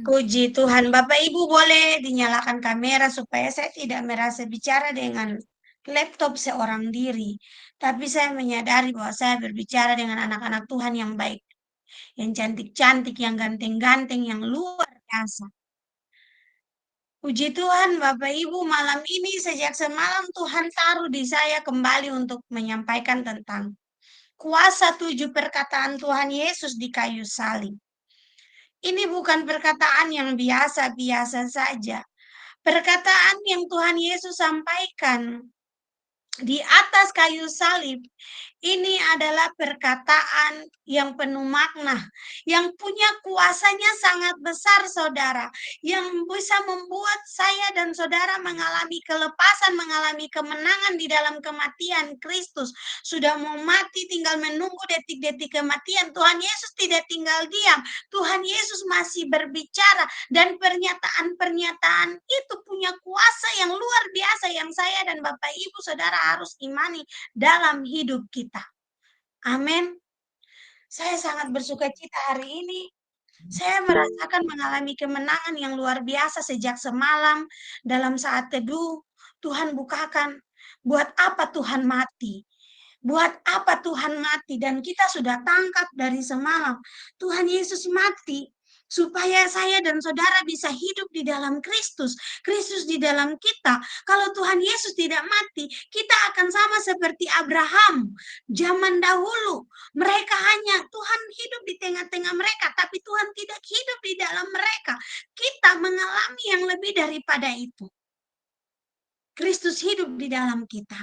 Puji Tuhan, Bapak Ibu boleh dinyalakan kamera supaya saya tidak merasa bicara dengan laptop seorang diri. Tapi saya menyadari bahwa saya berbicara dengan anak-anak Tuhan yang baik, yang cantik-cantik, yang ganteng-ganteng, yang luar biasa. Puji Tuhan, Bapak Ibu, malam ini sejak semalam Tuhan taruh di saya kembali untuk menyampaikan tentang kuasa 7 perkataan Tuhan Yesus di kayu salib. Ini bukan perkataan yang biasa-biasa saja. Perkataan yang Tuhan Yesus sampaikan di atas kayu salib ini adalah perkataan yang penuh makna, yang punya kuasanya sangat besar, saudara, yang bisa membuat saya dan saudara mengalami kelepasan, mengalami kemenangan di dalam kematian Kristus. Sudah mau mati, tinggal menunggu detik-detik kematian. Tuhan Yesus tidak tinggal diam. Tuhan Yesus masih berbicara, dan pernyataan-pernyataan itu punya kuasa yang luar biasa yang saya dan Bapak Ibu saudara harus imani dalam hidup kita. Amin. Saya sangat bersuka cita hari ini. Saya merasakan mengalami kemenangan yang luar biasa sejak semalam dalam saat teduh. Tuhan bukakan, buat apa Tuhan mati? Buat apa Tuhan mati? Dan kita sudah tangkap dari semalam. Tuhan Yesus mati supaya saya dan saudara bisa hidup di dalam Kristus. Kristus di dalam kita. Kalau Tuhan Yesus tidak mati, kita akan sama seperti Abraham. Zaman dahulu, mereka hanya Tuhan hidup di tengah-tengah mereka, tapi Tuhan tidak hidup di dalam mereka. Kita mengalami yang lebih daripada itu. Kristus hidup di dalam kita.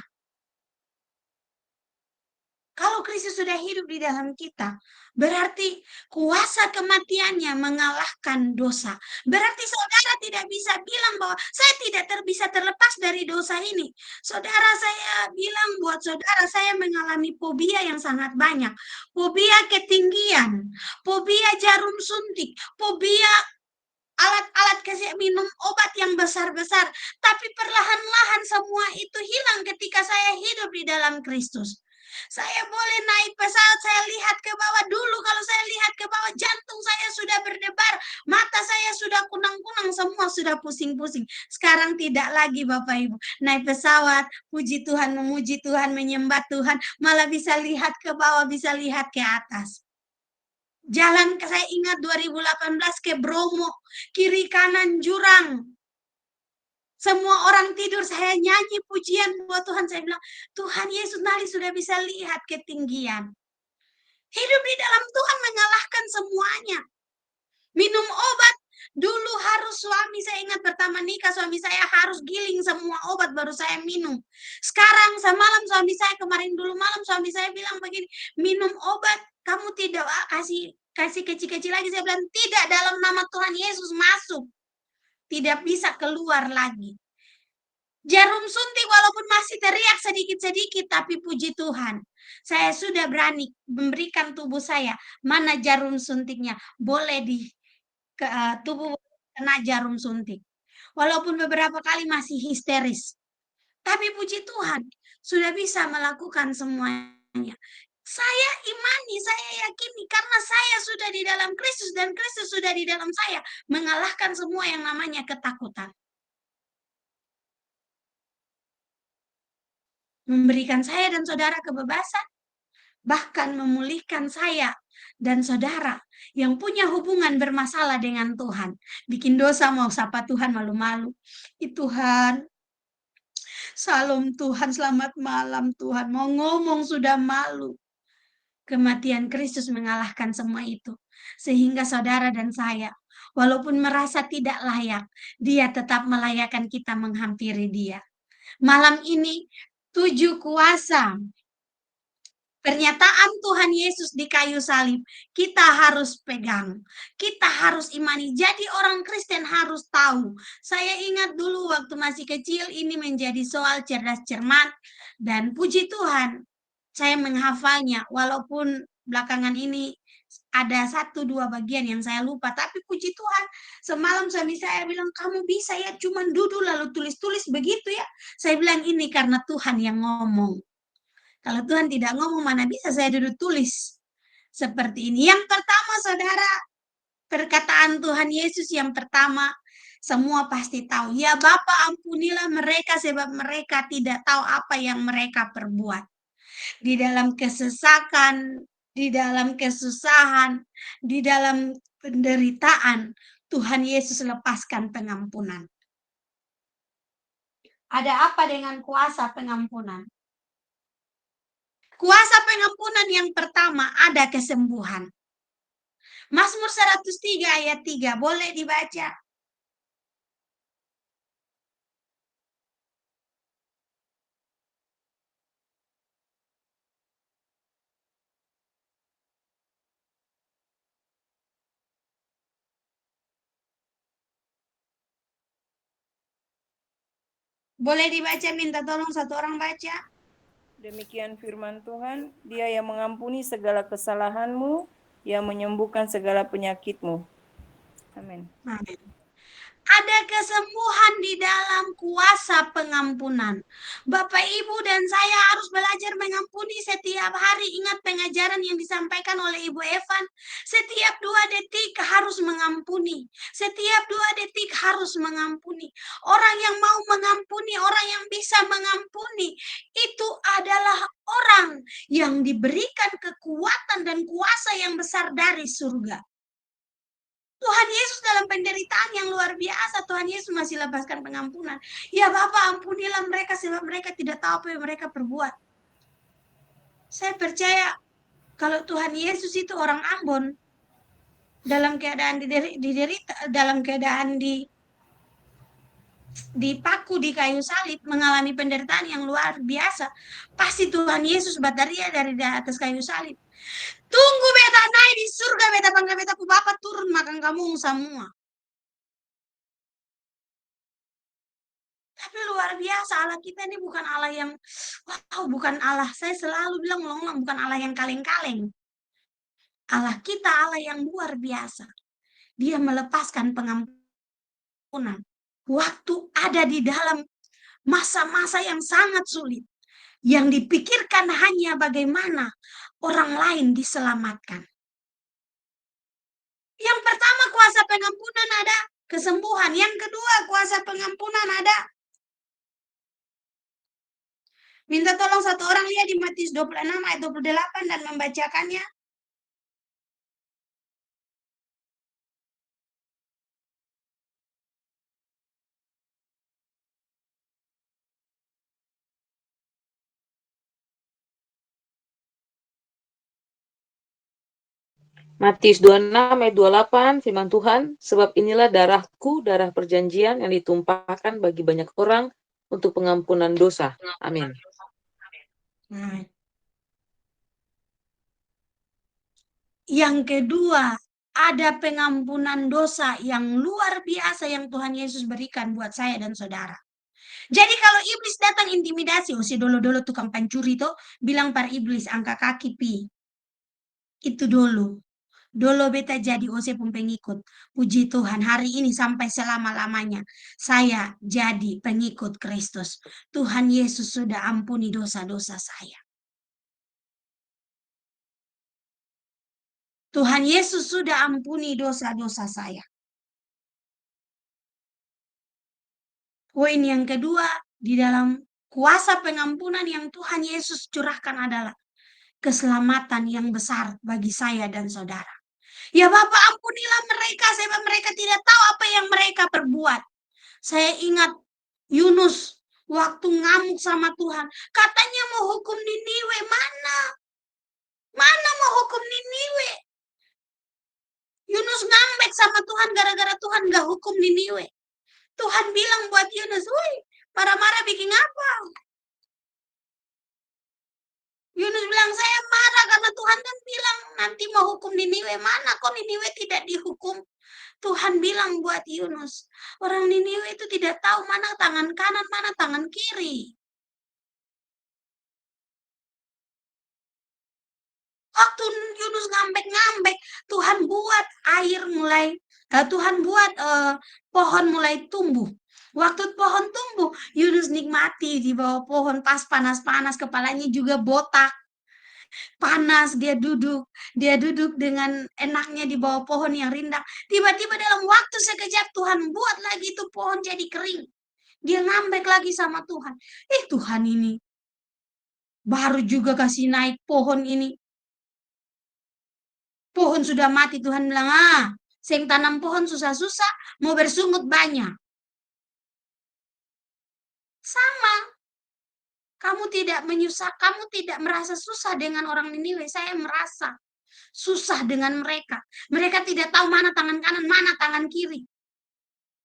Kalau Kristus sudah hidup di dalam kita, berarti kuasa kematiannya mengalahkan dosa. Berarti saudara tidak bisa bilang bahwa saya tidak bisa terlepas dari dosa ini. Saudara, saya bilang buat saudara, saya mengalami fobia yang sangat banyak. Fobia ketinggian, fobia jarum suntik, fobia alat-alat kasih minum obat yang besar-besar. Tapi perlahan-lahan semua itu hilang ketika saya hidup di dalam Kristus. Saya boleh naik pesawat, saya lihat ke bawah. Dulu kalau saya lihat ke bawah, jantung saya sudah berdebar, mata saya sudah kunang-kunang, semua sudah pusing-pusing. Sekarang tidak lagi, Bapak Ibu. Naik pesawat, puji Tuhan, memuji Tuhan, menyembah Tuhan, malah bisa lihat ke bawah, bisa lihat ke atas. Jalan saya ingat 2018 ke Bromo, kiri kanan jurang. Semua orang tidur, saya nyanyi pujian buat Tuhan. Saya bilang, Tuhan Yesus Nali sudah bisa lihat ketinggian. Hidup di dalam Tuhan mengalahkan semuanya. Minum obat, dulu harus suami, saya ingat pertama nikah, suami saya harus giling semua obat baru saya minum. Sekarang semalam suami saya, kemarin dulu malam suami saya bilang begini, minum obat, kamu tidak kasih kecil-kecil lagi. Saya bilang, tidak, dalam nama Tuhan Yesus masuk. Tidak bisa keluar lagi. Jarum suntik walaupun masih teriak sedikit-sedikit, tapi puji Tuhan, saya sudah berani memberikan tubuh saya, mana jarum suntiknya, boleh di tubuh kena jarum suntik. Walaupun beberapa kali masih histeris, tapi puji Tuhan, sudah bisa melakukan semuanya. Saya imani, saya yakini, karena saya sudah di dalam Kristus dan Kristus sudah di dalam saya, mengalahkan semua yang namanya ketakutan. Memberikan saya dan saudara kebebasan, bahkan memulihkan saya dan saudara yang punya hubungan bermasalah dengan Tuhan. Bikin dosa mau sapa Tuhan malu-malu. Tuhan, salam Tuhan, selamat malam Tuhan. Mau ngomong sudah malu. Kematian Kristus mengalahkan semua itu. Sehingga saudara dan saya, walaupun merasa tidak layak, dia tetap melayakkan kita menghampiri dia. Malam ini, 7 kuasa pernyataan Tuhan Yesus di kayu salib, kita harus pegang. Kita harus imani. Jadi orang Kristen harus tahu. Saya ingat dulu waktu masih kecil, ini menjadi soal cerdas cermat. Dan puji Tuhan, saya menghafalnya. Walaupun belakangan ini ada 1-2 bagian yang saya lupa. Tapi puji Tuhan, semalam suami saya bilang, kamu bisa ya cuman duduk lalu tulis-tulis begitu ya. Saya bilang, ini karena Tuhan yang ngomong. Kalau Tuhan tidak ngomong, mana bisa saya duduk tulis seperti ini. Yang pertama, saudara, Perkataan Tuhan Yesus yang pertama, semua pasti tahu. Ya Bapa, ampunilah mereka sebab mereka tidak tahu apa yang mereka perbuat. Di dalam kesesakan, di dalam kesusahan, di dalam penderitaan, Tuhan Yesus lepaskan pengampunan. Ada apa dengan kuasa pengampunan? Kuasa pengampunan yang pertama ada kesembuhan. Mazmur 103 ayat 3, boleh dibaca. Boleh dibaca, minta tolong satu orang baca. Demikian firman Tuhan, Dia yang mengampuni segala kesalahanmu, yang menyembuhkan segala penyakitmu. Amin. Amin. Ada kesembuhan di dalam kuasa pengampunan. Bapak, Ibu, dan saya harus belajar mengampuni setiap hari. Ingat pengajaran yang disampaikan oleh Ibu Evan. Setiap 2 detik harus mengampuni. Setiap 2 detik harus mengampuni. Orang yang mau mengampuni, orang yang bisa mengampuni, itu adalah orang yang diberikan kekuatan dan kuasa yang besar dari surga. Tuhan Yesus dalam penderitaan yang luar biasa, Tuhan Yesus masih lepaskan pengampunan. Ya Bapa, ampunilah mereka sebab mereka tidak tahu apa yang mereka perbuat. Saya percaya kalau Tuhan Yesus itu orang Ambon, dalam keadaan diderita, dalam keadaan dipaku di kayu salib, mengalami penderitaan yang luar biasa, pasti Tuhan Yesus bataria dari atas kayu salib. Tunggu beta naik di surga, beta panggil beta ku Bapa turun makan kamu semua. Tapi luar biasa, Allah kita ini bukan Allah yang, wow, bukan Allah, saya selalu bilang ulang-ulang, bukan Allah yang kaleng-kaleng. Allah kita Allah yang luar biasa. Dia melepaskan pengampunan. Waktu ada di dalam masa-masa yang sangat sulit. Yang dipikirkan hanya bagaimana orang lain diselamatkan. Yang pertama kuasa pengampunan ada kesembuhan. Yang kedua kuasa pengampunan ada. Minta tolong satu orang lihat di Matius 26 ayat 28 dan membacakannya. Matius 26 ayat 28, firman Tuhan, sebab inilah darahku, darah perjanjian yang ditumpahkan bagi banyak orang untuk pengampunan dosa. Amin. Nah, yang kedua, ada pengampunan dosa yang luar biasa yang Tuhan Yesus berikan buat saya dan saudara. Jadi kalau iblis datang intimidasi, si dolo-dolo tukang pencuri itu bilang par iblis angka kaki pi. Itu dulu. Dolo beta jadi ose pun pengikut. Puji Tuhan, hari ini sampai selama-lamanya saya jadi pengikut Kristus. Tuhan Yesus sudah ampuni dosa-dosa saya. Tuhan Yesus sudah ampuni dosa-dosa saya. Poin yang kedua, di dalam kuasa pengampunan yang Tuhan Yesus curahkan adalah keselamatan yang besar bagi saya dan saudara. Ya Bapa, ampunilah mereka sebab mereka tidak tahu apa yang mereka perbuat. Saya ingat Yunus waktu ngamuk sama Tuhan. Katanya mau hukum Niniwe, mana? Mana mau hukum Niniwe? Yunus ngambek sama Tuhan gara-gara Tuhan gak hukum Niniwe. Tuhan bilang buat Yunus, woi, marah-marah bikin apa? Yunus bilang, saya marah karena Tuhan kan bilang nanti mau hukum Niniwe. Mana kok Niniwe tidak dihukum? Tuhan bilang buat Yunus, orang Niniwe itu tidak tahu mana tangan kanan, mana tangan kiri. Waktu Yunus ngambek-ngambek, Tuhan buat air mulai, Tuhan buat pohon mulai tumbuh. Waktu pohon tumbuh, Yunus nikmati di bawah pohon pas panas-panas, kepalanya juga botak. panas, dia duduk dengan enaknya di bawah pohon yang rindang. Tiba-tiba dalam waktu sekejap Tuhan buat lagi itu pohon jadi kering. Dia ngambek lagi sama Tuhan. Tuhan ini baru juga kasih naik pohon ini. Pohon sudah mati, Tuhan bilang, sing tanam pohon susah-susah, mau bersungut banyak. Sama, kamu tidak merasa susah dengan orang Niniwe, saya merasa susah dengan mereka. Mereka tidak tahu mana tangan kanan, mana tangan kiri.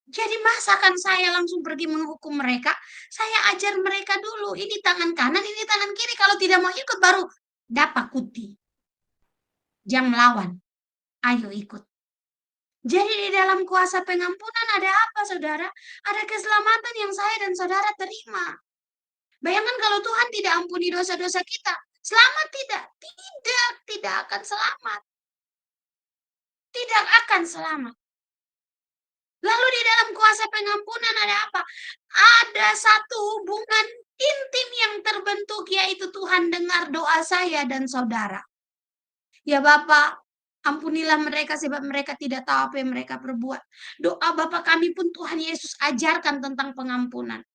Jadi masakan saya langsung pergi menghukum mereka, saya ajar mereka dulu, ini tangan kanan, ini tangan kiri, kalau tidak mau ikut baru dapat kuti. Jangan melawan, ayo ikut. Jadi di dalam kuasa pengampunan ada apa, saudara? Ada keselamatan yang saya dan saudara terima. Bayangkan kalau Tuhan tidak ampuni dosa-dosa kita, selamat tidak? Tidak akan selamat. Tidak akan selamat. Lalu di dalam kuasa pengampunan ada apa? Ada satu hubungan intim yang terbentuk, yaitu Tuhan dengar doa saya dan saudara. Ya Bapa, ampunilah mereka sebab mereka tidak tahu apa yang mereka perbuat. Doa Bapa kami pun Tuhan Yesus ajarkan tentang pengampunan.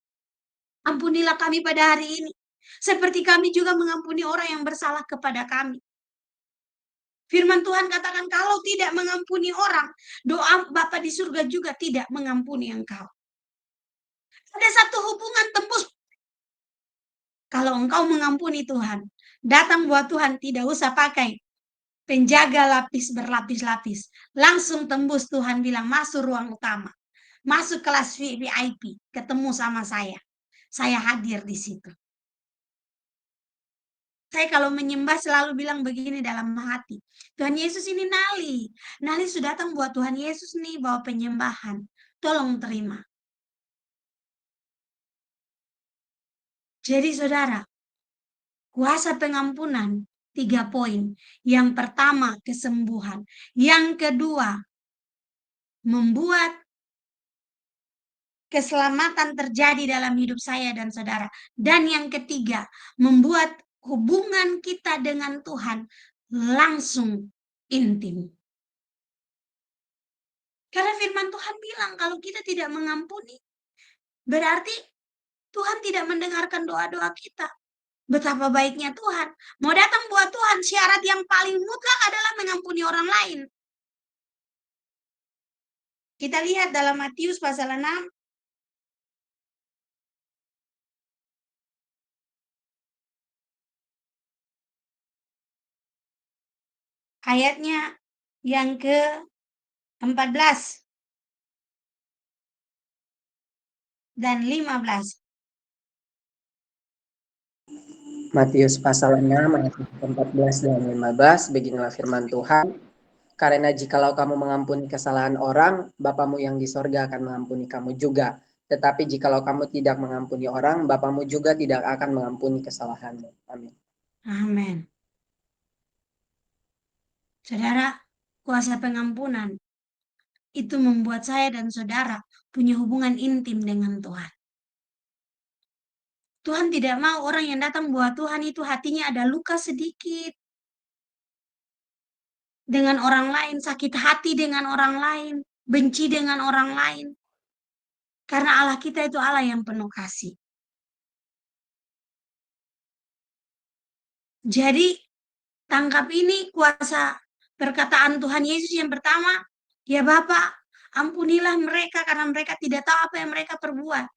Ampunilah kami pada hari ini, seperti kami juga mengampuni orang yang bersalah kepada kami. Firman Tuhan katakan kalau tidak mengampuni orang, doa Bapa di surga juga tidak mengampuni engkau. Ada satu hubungan tembus. Kalau engkau mengampuni Tuhan, datang buat Tuhan, tidak usah pakai penjaga lapis berlapis-lapis. Langsung tembus, Tuhan bilang masuk ruang utama. Masuk kelas VIP, ketemu sama saya. Saya hadir di situ. Saya kalau menyembah selalu bilang begini dalam hati. Tuhan Yesus ini Nali. Nali sudah datang buat Tuhan Yesus nih, bawa penyembahan. Tolong terima. Jadi saudara, kuasa pengampunan 3 poin. Yang pertama, kesembuhan. Yang kedua, membuat keselamatan terjadi dalam hidup saya dan saudara. Dan yang ketiga, membuat hubungan kita dengan Tuhan langsung intim. Karena firman Tuhan bilang kalau kita tidak mengampuni, berarti Tuhan tidak mendengarkan doa-doa kita. Betapa baiknya Tuhan. Mau datang buat Tuhan, syarat yang paling mutlak adalah mengampuni orang lain. Kita lihat dalam Matius pasal 6. Ayatnya yang ke-14 dan 15. Matius pasal 6 ayat 14 dan 15, beginilah firman Tuhan. Karena jikalau kamu mengampuni kesalahan orang, Bapamu yang di sorga akan mengampuni kamu juga. Tetapi jikalau kamu tidak mengampuni orang, Bapamu juga tidak akan mengampuni kesalahanmu. Amin. Amin. Saudara, kuasa pengampunan itu membuat saya dan saudara punya hubungan intim dengan Tuhan. Tuhan tidak mau orang yang datang buat Tuhan itu hatinya ada luka sedikit dengan orang lain, sakit hati dengan orang lain, benci dengan orang lain. Karena Allah kita itu Allah yang penuh kasih. Jadi tangkap ini kuasa perkataan Tuhan Yesus yang pertama, ya Bapa, ampunilah mereka karena mereka tidak tahu apa yang mereka perbuat.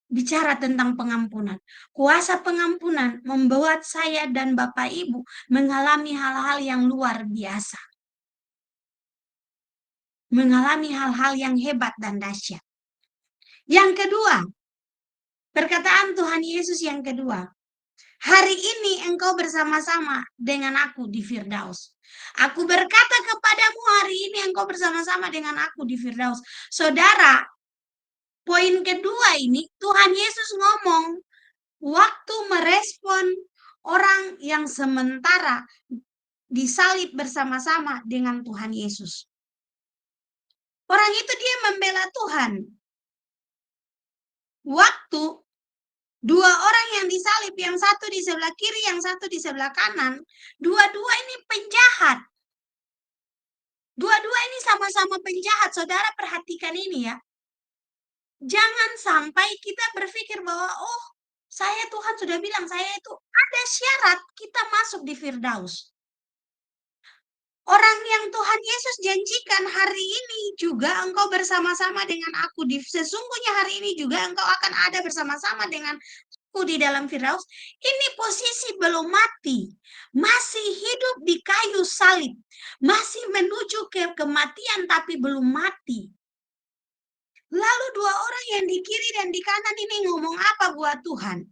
Bicara tentang pengampunan. Kuasa pengampunan membuat saya dan Bapak Ibu mengalami hal-hal yang luar biasa. Mengalami hal-hal yang hebat dan dahsyat. Yang kedua, perkataan Tuhan Yesus yang kedua, hari ini engkau bersama-sama dengan aku di Firdaus. Aku berkata kepadamu hari ini engkau bersama-sama dengan aku di Firdaus. Saudara, poin kedua ini Tuhan Yesus ngomong waktu merespon orang yang sementara disalib bersama-sama dengan Tuhan Yesus. Orang itu dia membela Tuhan. Waktu Dua orang yang disalib, yang satu di sebelah kiri, yang satu di sebelah kanan. Dua-dua ini penjahat. Dua-dua ini sama-sama penjahat. Saudara perhatikan ini ya. Jangan sampai kita berpikir bahwa, oh, saya Tuhan sudah bilang, saya itu ada syarat kita masuk di Firdaus. Orang yang Tuhan Yesus janjikan hari ini juga engkau bersama-sama dengan aku. Sesungguhnya hari ini juga engkau akan ada bersama-sama dengan aku di dalam Firdaus. Ini posisi belum mati. Masih hidup di kayu salib. Masih menuju ke kematian tapi belum mati. Lalu dua orang yang di kiri dan di kanan ini ngomong apa buat Tuhan?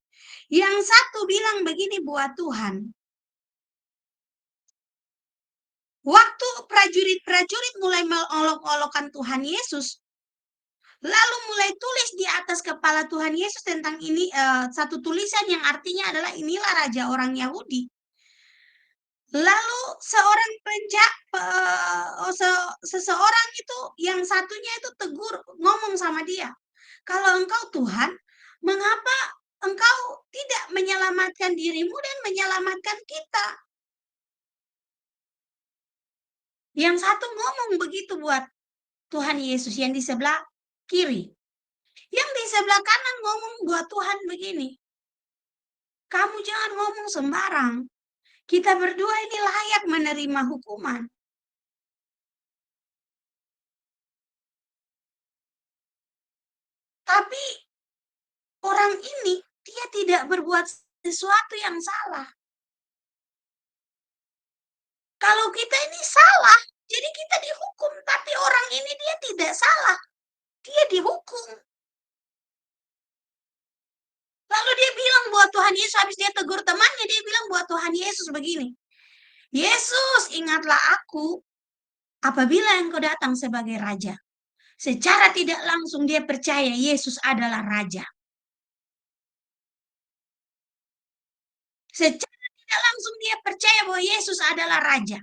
Yang satu bilang begini buat Tuhan. Waktu prajurit-prajurit mulai mengolok-olokkan Tuhan Yesus, lalu mulai tulis di atas kepala Tuhan Yesus tentang ini, satu tulisan yang artinya adalah inilah Raja orang Yahudi. Lalu seseorang itu, yang satunya itu tegur, ngomong sama dia, kalau engkau Tuhan, mengapa engkau tidak menyelamatkan dirimu dan menyelamatkan kita? Yang satu ngomong begitu buat Tuhan Yesus yang di sebelah kiri. Yang di sebelah kanan ngomong buat Tuhan begini, kamu jangan ngomong sembarang. Kita berdua ini layak menerima hukuman. Tapi orang ini, dia tidak berbuat sesuatu yang salah. Kalau kita ini salah, jadi kita dihukum. Tapi orang ini dia tidak salah. Dia dihukum. Lalu dia bilang buat Tuhan Yesus, habis dia tegur temannya, dia bilang buat Tuhan Yesus begini, Yesus, ingatlah aku apabila engkau datang sebagai Raja. Secara tidak langsung dia percaya Yesus adalah Raja. Secara tidak langsung dia percaya bahwa Yesus adalah Raja.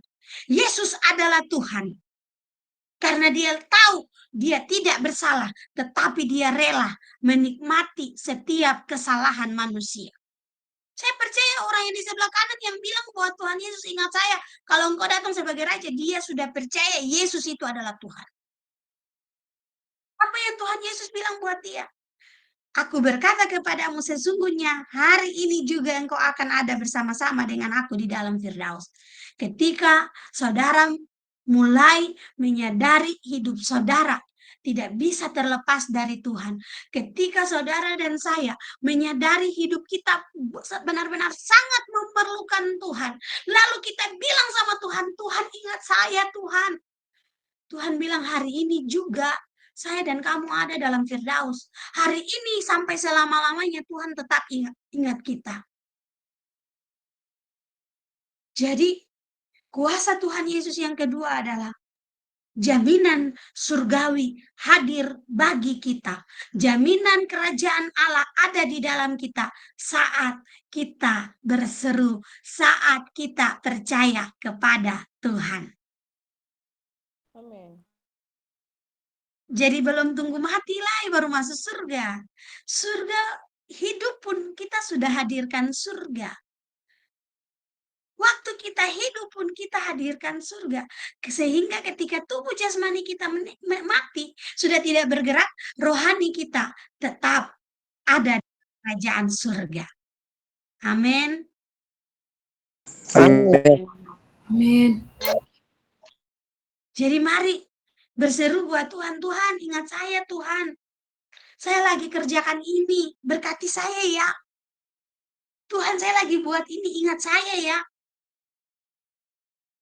Yesus adalah Tuhan. Karena dia tahu dia tidak bersalah, tetapi dia rela menikmati setiap kesalahan manusia. Saya percaya orang yang di sebelah kanan yang bilang buat Tuhan Yesus, ingat saya, kalau engkau datang sebagai Raja, dia sudah percaya Yesus itu adalah Tuhan. Apa yang Tuhan Yesus bilang buat dia? Aku berkata kepadamu, sesungguhnya hari ini juga engkau akan ada bersama-sama dengan aku di dalam Firdaus. Ketika saudara mulai menyadari hidup saudara tidak bisa terlepas dari Tuhan. Ketika saudara dan saya menyadari hidup kita benar-benar sangat memerlukan Tuhan. Lalu kita bilang sama Tuhan, Tuhan ingat saya Tuhan. Tuhan bilang hari ini juga saya dan kamu ada dalam Firdaus. Hari ini sampai selama-lamanya Tuhan tetap ingat kita. Jadi kuasa Tuhan Yesus yang kedua adalah jaminan surgawi hadir bagi kita. Jaminan kerajaan Allah ada di dalam kita saat kita berseru, saat kita percaya kepada Tuhan. Amin. Jadi belum tunggu mati lah baru masuk surga. Surga hidup pun kita sudah hadirkan surga. Waktu kita hidup pun kita hadirkan surga. Sehingga ketika tubuh jasmani kita mati, sudah tidak bergerak, rohani kita tetap ada di kerajaan surga. Amin. Amin. Jadi mari berseru buat Tuhan, Tuhan ingat saya Tuhan. Saya lagi kerjakan ini, berkati saya ya. Tuhan saya lagi buat ini, ingat saya ya.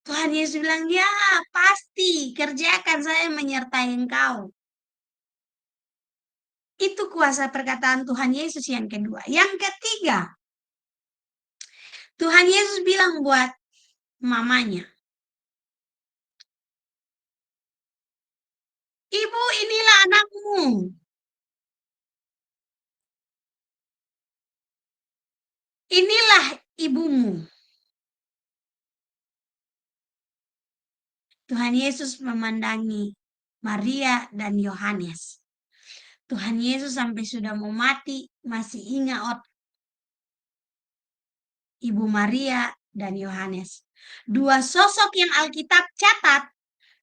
Tuhan Yesus bilang, ya pasti kerjakan, saya menyertai engkau. Itu kuasa perkataan Tuhan Yesus yang kedua. Yang ketiga, Tuhan Yesus bilang buat mamanya, Ibu, inilah anakmu. Inilah ibumu. Tuhan Yesus memandangi Maria dan Yohanes. Tuhan Yesus sampai sudah mau mati, masih ingat Ibu Maria, dan Yohanes. Dua sosok yang Alkitab catat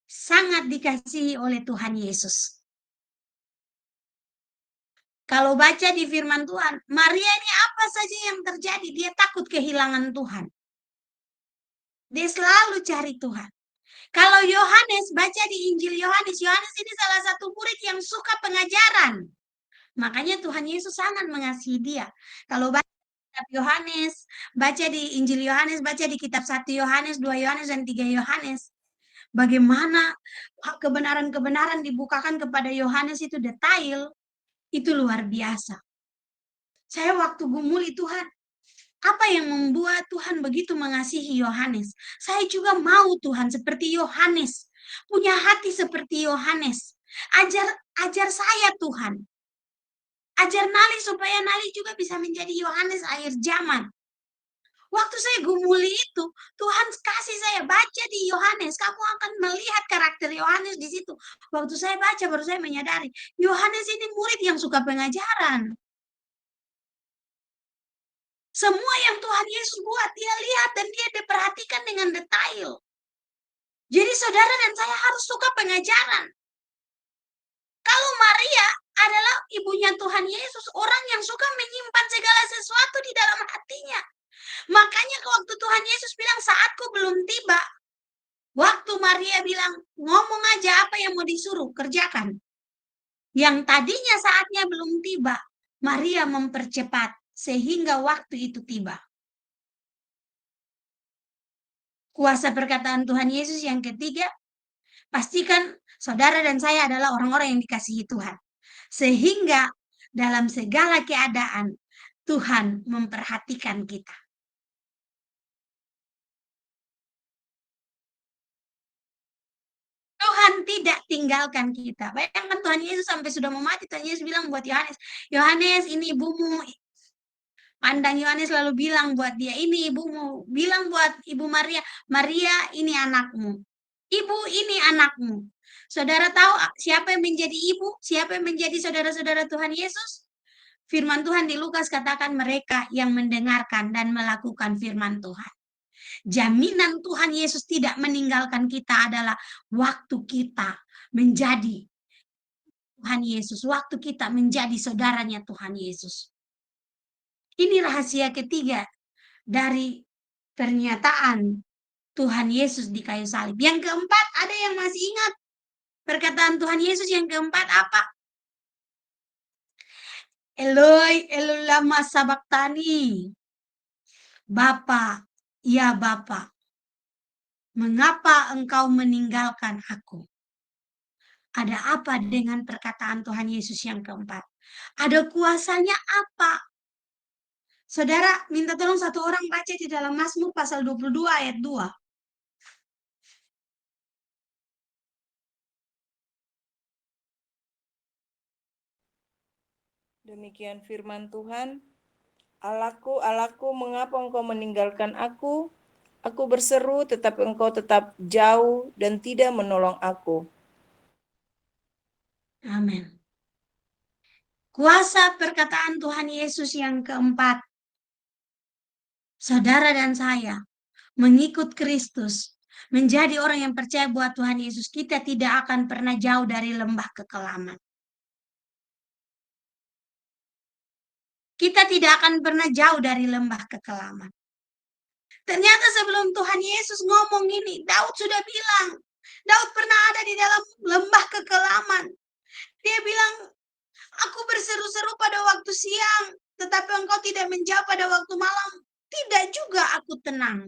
sangat dikasihi oleh Tuhan Yesus. Kalau baca di firman Tuhan, Maria ini apa saja yang terjadi, dia takut kehilangan Tuhan. Dia selalu cari Tuhan. Kalau Yohanes, baca di Injil Yohanes, Yohanes ini salah satu murid yang suka pengajaran. Makanya Tuhan Yesus sangat mengasihi dia. Kalau baca kitab Yohanes, baca di Injil Yohanes, baca di kitab 1 Yohanes, 2 Yohanes, dan 3 Yohanes. Bagaimana kebenaran-kebenaran dibukakan kepada Yohanes itu detail, itu luar biasa. Saya waktu gumuli Tuhan, apa yang membuat Tuhan begitu mengasihi Yohanes? Saya juga mau Tuhan seperti Yohanes, punya hati seperti Yohanes. Ajar saya Tuhan. Ajar Nali supaya Nali juga bisa menjadi Yohanes akhir zaman. Waktu saya gumuli itu, Tuhan kasih saya baca di Yohanes, kamu akan melihat karakter Yohanes di situ. Waktu saya baca baru saya menyadari, Yohanes ini murid yang suka pengajaran. Semua yang Tuhan Yesus buat, dia lihat dan dia diperhatikan dengan detail. Jadi saudara dan saya harus suka pengajaran. Kalau Maria adalah ibunya Tuhan Yesus, orang yang suka menyimpan segala sesuatu di dalam hatinya. Makanya waktu Tuhan Yesus bilang, saatku belum tiba. Waktu Maria bilang, ngomong aja apa yang mau disuruh, kerjakan. Yang tadinya saatnya belum tiba, Maria mempercepat sehingga waktu itu tiba. Kuasa perkataan Tuhan Yesus yang ketiga, pastikan saudara dan saya adalah orang-orang yang dikasihi Tuhan. Sehingga dalam segala keadaan, Tuhan memperhatikan kita. Tuhan tidak tinggalkan kita. Bayangkan Tuhan Yesus sampai sudah mau mati, Tuhan Yesus bilang buat Yohanes, Yohanes ini ibumu. Pandang Yohanes lalu bilang buat dia, ini ibumu. Bilang buat Ibu Maria, Maria ini anakmu. Ibu ini anakmu. Saudara tahu siapa yang menjadi ibu? Siapa yang menjadi saudara-saudara Tuhan Yesus? Firman Tuhan di Lukas katakan mereka yang mendengarkan dan melakukan firman Tuhan. Jaminan Tuhan Yesus tidak meninggalkan kita adalah waktu kita menjadi Tuhan Yesus. Waktu kita menjadi saudaranya Tuhan Yesus. Ini rahasia ketiga dari pernyataan Tuhan Yesus di kayu salib. Yang keempat, ada yang masih ingat perkataan Tuhan Yesus yang keempat apa? Eloi, Eloi lama sabachthani. Bapa, ya Bapa, mengapa engkau meninggalkan aku? Ada apa dengan perkataan Tuhan Yesus yang keempat? Ada kuasanya apa? Saudara, minta tolong satu orang baca di dalam Mazmur pasal 22 ayat 2. Demikian firman Tuhan. Allahku, Allahku, mengapa engkau meninggalkan aku? Aku berseru, tetapi engkau tetap jauh dan tidak menolong aku. Amin. Kuasa perkataan Tuhan Yesus yang keempat. Saudara dan saya mengikut Kristus, menjadi orang yang percaya buat Tuhan Yesus, kita tidak akan pernah jauh dari lembah kekelaman. Kita tidak akan pernah jauh dari lembah kekelaman. Ternyata sebelum Tuhan Yesus ngomong ini, Daud sudah bilang, Daud pernah ada di dalam lembah kekelaman. Dia bilang, aku berseru-seru pada waktu siang, tetapi engkau tidak menjawab pada waktu malam. Tidak juga aku tenang.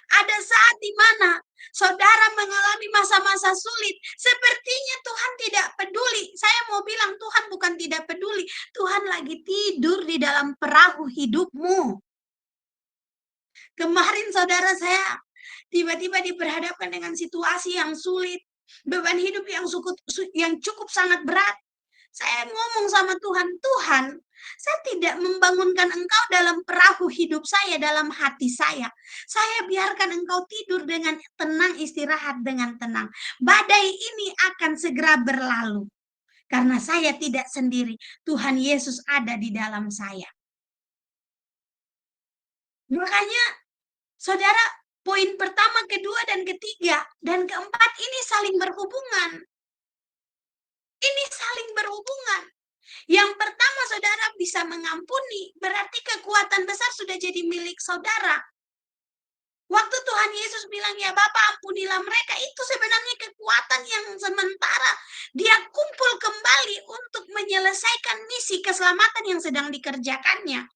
Ada saat di mana saudara mengalami masa-masa sulit. Sepertinya Tuhan tidak peduli. Saya mau bilang Tuhan bukan tidak peduli. Tuhan lagi tidur di dalam perahu hidupmu. Kemarin saudara saya tiba-tiba diperhadapkan dengan situasi yang sulit. Beban hidup yang cukup sangat berat. Saya ngomong sama Tuhan, Tuhan, saya tidak membangunkan engkau dalam perahu hidup saya, dalam hati saya. Saya biarkan engkau tidur dengan tenang, istirahat dengan tenang. Badai ini akan segera berlalu. Karena saya tidak sendiri, Tuhan Yesus ada di dalam saya. Makanya, saudara, poin pertama, kedua, dan ketiga, dan keempat ini saling berhubungan. Ini saling berhubungan. Yang pertama, saudara bisa mengampuni, berarti kekuatan besar sudah jadi milik saudara. Waktu Tuhan Yesus bilang, ya Bapa ampunilah mereka, itu sebenarnya kekuatan yang sementara. Dia kumpul kembali untuk menyelesaikan misi keselamatan yang sedang dikerjakannya.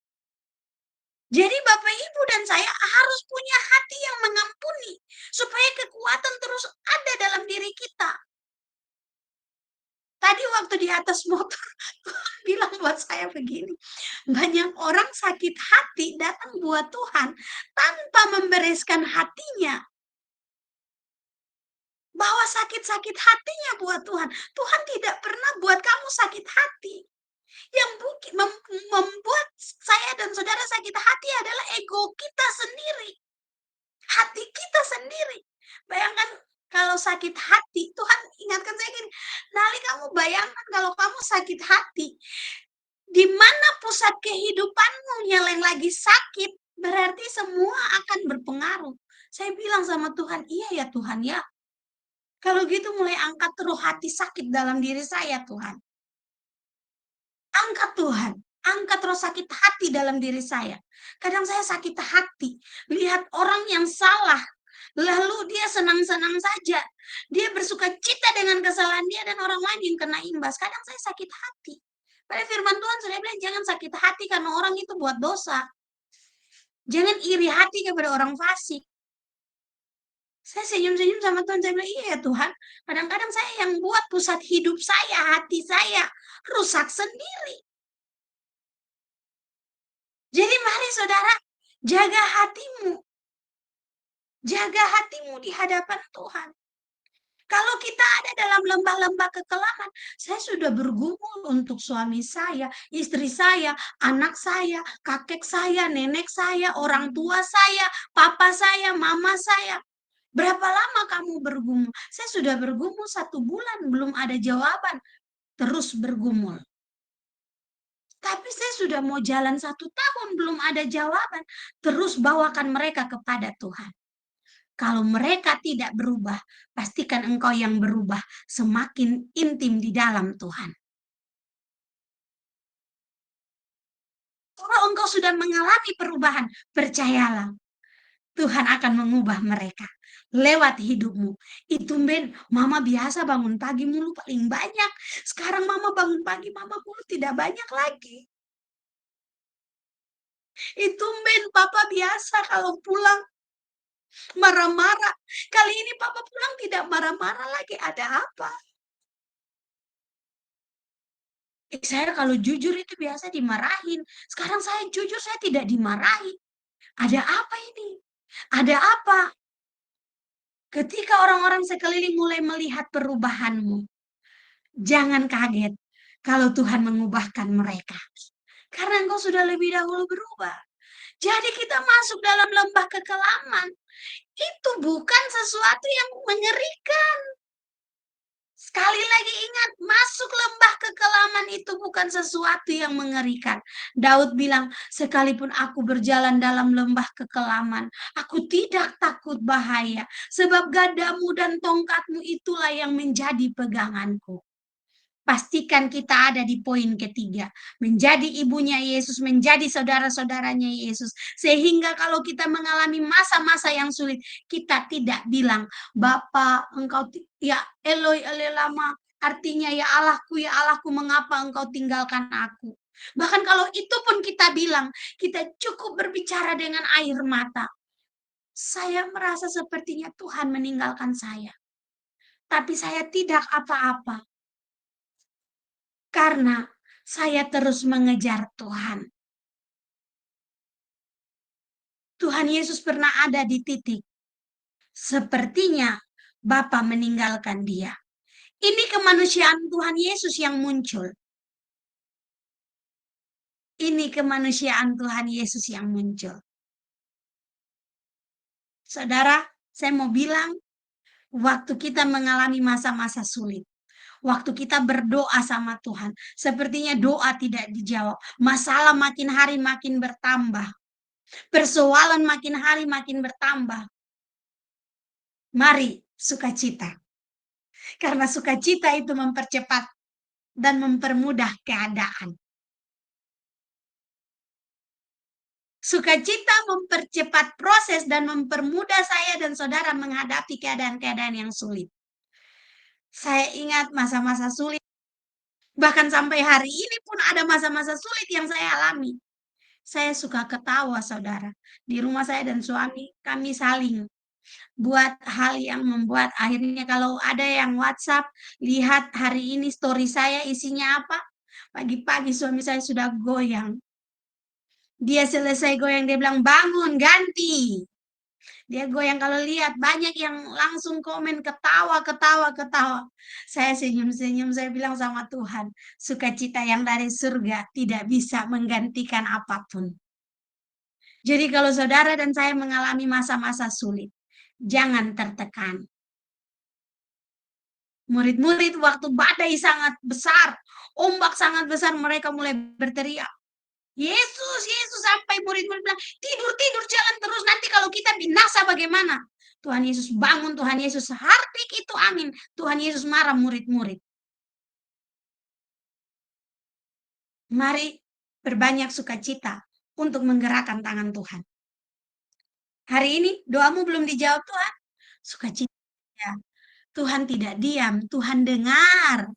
Jadi Bapak, Ibu, dan saya harus punya hati yang mengampuni, supaya kekuatan terus ada dalam diri kita. Tadi waktu di atas motor, Tuhan bilang buat saya begini, banyak orang sakit hati datang buat Tuhan tanpa membereskan hatinya. Bahwa sakit-sakit hatinya buat Tuhan. Tuhan tidak pernah buat kamu sakit hati. Yang membuat saya dan saudara sakit hati adalah ego kita sendiri. Hati kita sendiri. Bayangkan kalau sakit hati, Tuhan ingatkan saya gini, Nali, kamu bayangkan kalau kamu sakit hati, di mana pusat kehidupanmu yang lagi sakit, berarti semua akan berpengaruh. Saya bilang sama Tuhan, iya ya Tuhan ya. Kalau gitu mulai angkat roh hati sakit dalam diri saya, Tuhan. Angkat Tuhan, angkat roh sakit hati dalam diri saya. Kadang saya sakit hati, lihat orang yang salah, lalu dia senang-senang saja. Dia bersuka cita dengan kesalahan dia dan orang lain yang kena imbas. Kadang saya sakit hati. Pada firman Tuhan sudah bilang, jangan sakit hati karena orang itu buat dosa. Jangan iri hati kepada orang fasik. Saya senyum-senyum sama Tuhan, saya bilang, iya ya Tuhan, kadang-kadang saya yang buat pusat hidup saya, hati saya, rusak sendiri. Jadi mari saudara, jaga hatimu. Jaga hatimu di hadapan Tuhan. Kalau kita ada dalam lembah-lembah kekelaman, saya sudah bergumul untuk suami saya, istri saya, anak saya, kakek saya, nenek saya, orang tua saya, papa saya, mama saya. Berapa lama kamu bergumul? Saya sudah bergumul 1 bulan, belum ada jawaban. Terus bergumul. Tapi saya sudah mau jalan 1 tahun, belum ada jawaban. Terus bawakan mereka kepada Tuhan. Kalau mereka tidak berubah, pastikan engkau yang berubah semakin intim di dalam Tuhan. Kalau engkau sudah mengalami perubahan, percayalah, Tuhan akan mengubah mereka lewat hidupmu. Itu Ben, mama biasa bangun pagi mulu paling banyak. Sekarang mama bangun pagi, mama mulu tidak banyak lagi. Itu Ben, papa biasa kalau pulang marah-marah. Kali ini papa pulang tidak marah-marah lagi. Ada apa? Saya kalau jujur itu biasa dimarahin. Sekarang saya jujur, saya tidak dimarahi. Ada apa ini? Ada apa? Ketika orang-orang sekeliling mulai melihat perubahanmu, jangan kaget kalau Tuhan mengubahkan mereka. Karena engkau sudah lebih dahulu berubah. Jadi kita masuk dalam lembah kekelaman. Itu bukan sesuatu yang mengerikan. Sekali lagi ingat, masuk lembah kekelaman itu bukan sesuatu yang mengerikan. Daud bilang, sekalipun aku berjalan dalam lembah kekelaman, aku tidak takut bahaya. Sebab gadamu dan tongkatmu itulah yang menjadi peganganku. Pastikan kita ada di poin ketiga. Menjadi ibunya Yesus, menjadi saudara-saudaranya Yesus. Sehingga kalau kita mengalami masa-masa yang sulit, kita tidak bilang, Bapa, engkau, ya Eloi, Eloi lama. Artinya, ya Allahku, mengapa engkau tinggalkan aku? Bahkan kalau itu pun kita bilang, kita cukup berbicara dengan air mata. Saya merasa sepertinya Tuhan meninggalkan saya. Tapi saya tidak apa-apa. Karena saya terus mengejar Tuhan. Tuhan Yesus pernah ada di titik. Sepertinya Bapa meninggalkan dia. Ini kemanusiaan Tuhan Yesus yang muncul. Ini kemanusiaan Tuhan Yesus yang muncul. Saudara, saya mau bilang, waktu kita mengalami masa-masa sulit, waktu kita berdoa sama Tuhan, sepertinya doa tidak dijawab. Masalah makin hari makin bertambah. Persoalan makin hari makin bertambah. Mari sukacita. Karena sukacita itu mempercepat dan mempermudah keadaan. Sukacita mempercepat proses dan mempermudah saya dan saudara menghadapi keadaan-keadaan yang sulit. Saya ingat masa-masa sulit. Bahkan sampai hari ini pun ada masa-masa sulit yang saya alami. Saya suka ketawa, saudara. Di rumah saya dan suami, kami saling buat hal yang membuat akhirnya kalau ada yang WhatsApp, lihat hari ini story saya isinya apa. Pagi-pagi suami saya sudah goyang. Dia selesai goyang, dia bilang, bangun, ganti. Dia goyang, kalau lihat banyak yang langsung komen ketawa, ketawa, ketawa. Saya senyum-senyum, saya bilang sama Tuhan, sukacita yang dari surga tidak bisa menggantikan apapun. Jadi kalau saudara dan saya mengalami masa-masa sulit, jangan tertekan. Murid-murid waktu badai sangat besar, ombak sangat besar, mereka mulai berteriak, Yesus, Yesus, sampai murid-murid bilang, tidur, tidur, jalan terus, nanti kalau kita binasa bagaimana? Tuhan Yesus bangun, Tuhan Yesus hardik itu angin, Tuhan Yesus marah murid-murid. Mari berbanyak sukacita untuk menggerakkan tangan Tuhan. Hari ini doamu belum dijawab Tuhan, sukacita. Ya. Tuhan tidak diam, Tuhan dengar.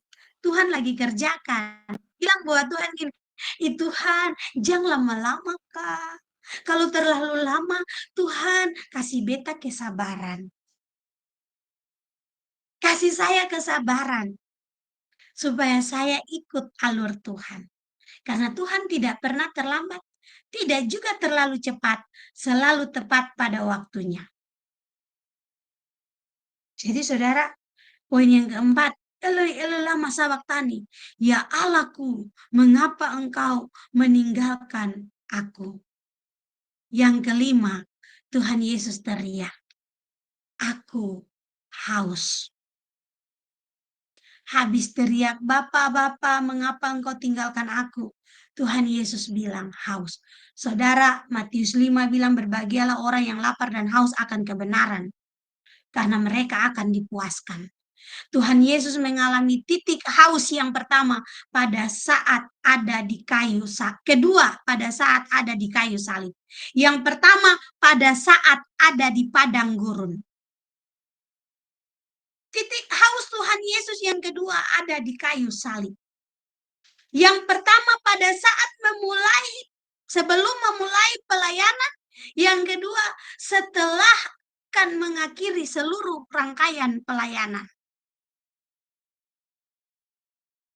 Tuhan lagi kerjakan. Bilang buat Tuhan gini, Tuhan, jangan lama-lama Kak. Kalau terlalu lama, Tuhan kasih beta kesabaran. Kasih saya kesabaran. Supaya saya ikut alur Tuhan. Karena Tuhan tidak pernah terlambat. Tidak juga terlalu cepat. Selalu tepat pada waktunya. Jadi saudara, poin yang keempat, Eloi Eloi lama sabaktani. Ya Allahku, mengapa engkau meninggalkan aku? Yang kelima, Tuhan Yesus teriak, aku haus. Habis teriak, Bapa, Bapa, mengapa engkau tinggalkan aku? Tuhan Yesus bilang, haus. Saudara, Matius 5 bilang, berbahagialah orang yang lapar dan haus akan kebenaran. Karena mereka akan dipuaskan. Tuhan Yesus mengalami titik haus yang pertama pada saat ada di kayu salib. Kedua, pada saat ada di kayu salib. Yang pertama, pada saat ada di padang gurun. Titik haus Tuhan Yesus yang kedua ada di kayu salib. Yang pertama pada saat sebelum memulai pelayanan. Yang kedua, setelah akan mengakhiri seluruh rangkaian pelayanan.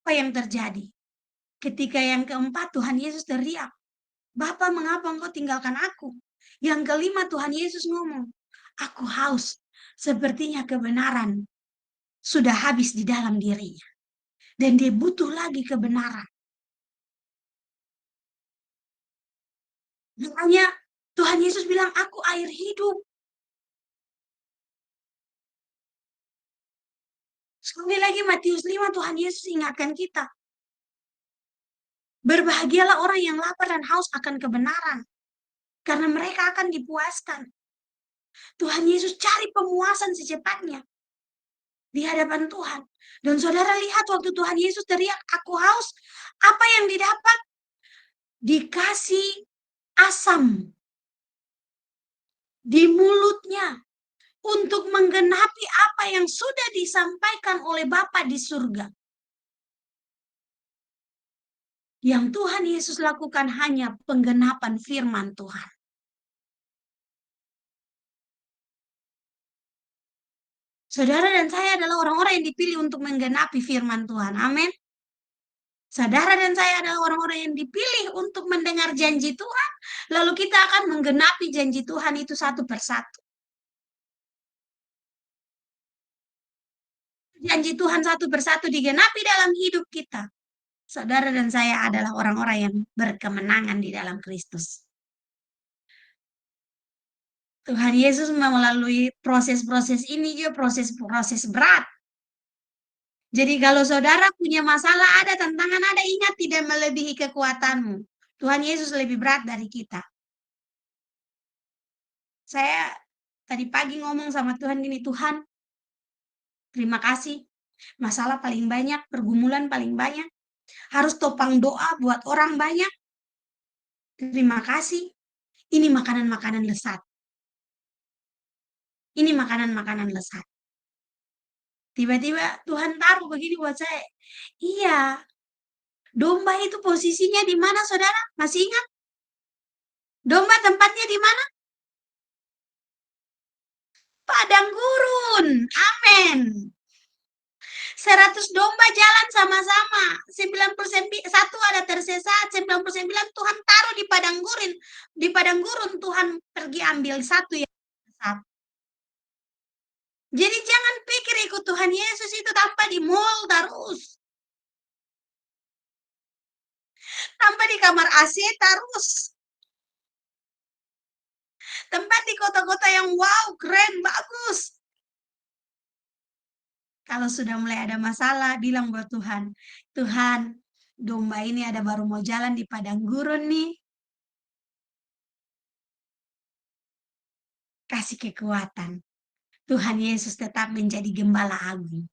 Apa yang terjadi? Ketika yang keempat Tuhan Yesus teriak, Bapa, mengapa engkau tinggalkan aku? Yang kelima Tuhan Yesus ngomong, aku haus, sepertinya kebenaran sudah habis di dalam dirinya. Dan dia butuh lagi kebenaran. Makanya Tuhan Yesus bilang, aku air hidup. Sekali lagi Matius 5 Tuhan Yesus ingatkan kita. Berbahagialah orang yang lapar dan haus akan kebenaran. Karena mereka akan dipuaskan. Tuhan Yesus cari pemuasan secepatnya. Di hadapan Tuhan. Dan saudara lihat waktu Tuhan Yesus teriak, aku haus. Apa yang didapat? Dikasih asam. Di mulutnya. Untuk menggenapi apa yang sudah disampaikan oleh Bapa di surga. Yang Tuhan Yesus lakukan hanya penggenapan firman Tuhan. Saudara dan saya adalah orang-orang yang dipilih untuk menggenapi firman Tuhan. Amin. Saudara dan saya adalah orang-orang yang dipilih untuk mendengar janji Tuhan. Lalu kita akan menggenapi janji Tuhan itu satu persatu. Janji Tuhan satu persatu digenapi dalam hidup kita. Saudara dan saya adalah orang-orang yang berkemenangan di dalam Kristus. Tuhan Yesus melalui proses-proses ini juga proses-proses berat. Jadi kalau saudara punya masalah, ada tantangan, ada, ingat tidak melebihi kekuatanmu. Tuhan Yesus lebih berat dari kita. Saya tadi pagi ngomong sama Tuhan gini, Tuhan, terima kasih. Masalah paling banyak, pergumulan paling banyak. Harus topang doa buat orang banyak. Terima kasih. Ini makanan-makanan lesat. Ini makanan-makanan lesat. Tiba-tiba Tuhan taruh begini buat saya. Iya, domba itu posisinya di mana, saudara? Masih ingat? Domba tempatnya di mana? Padang gurun. Amin. 100 domba jalan sama-sama. 99 satu ada tersesat, 99 Tuhan taruh di padang gurun. Di padang gurun Tuhan pergi ambil satu yang tersesat. Jadi jangan pikir ikut Tuhan Yesus itu tanpa di mall terus. Tanpa di kamar AC terus. Tempat di kota-kota yang wow, keren, bagus. Kalau sudah mulai ada masalah, bilang buat Tuhan, Tuhan, domba ini ada baru mau jalan di padang gurun nih. Kasih kekuatan. Tuhan Yesus tetap menjadi gembala agung.